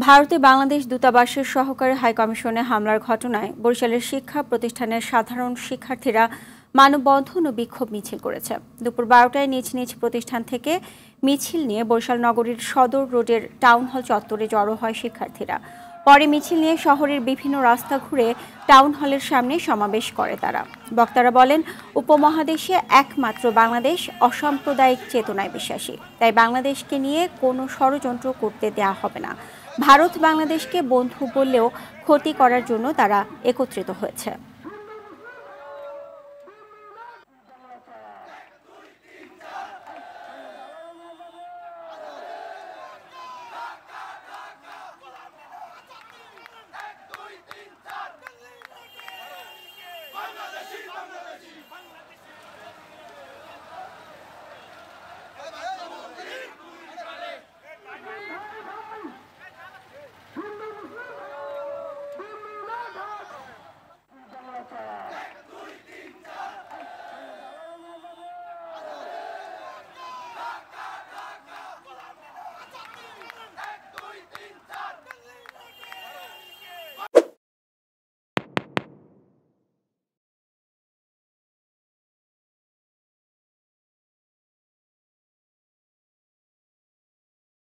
ভারতে বাংলাদেশ দূতাবাসের সহকারী হাইকমিশনে হামলার ঘটনায় বরিশালের শিক্ষা প্রতিষ্ঠানের সাধারণ শিক্ষার্থীরা মানববন্ধন ও বিক্ষোভ মিছিল করেছে। দুপুর 12টায় নিজ নিজ প্রতিষ্ঠান থেকে মিছিল নিয়ে বরিশাল নগরীর সদর রোডের টাউন হল চত্বরে জড়ো হয় শিক্ষার্থীরা। পরে মিছিল নিয়ে শহরের বিভিন্ন রাস্তা ঘুরে টাউন হলের সামনে সমাবেশ করে তারা। বক্তারা বলেন, উপমহাদেশে একমাত্র বাংলাদেশ অসাম্প্রদায়িক চেতনায় বিশ্বাসী, তাই বাংলাদেশকে নিয়ে কোনো ষড়যন্ত্র করতে দেয়া হবে না। ভারত বাংলাদেশকে বন্ধু বললেও ক্ষতি করার জন্য তারা একত্রিত হয়েছে।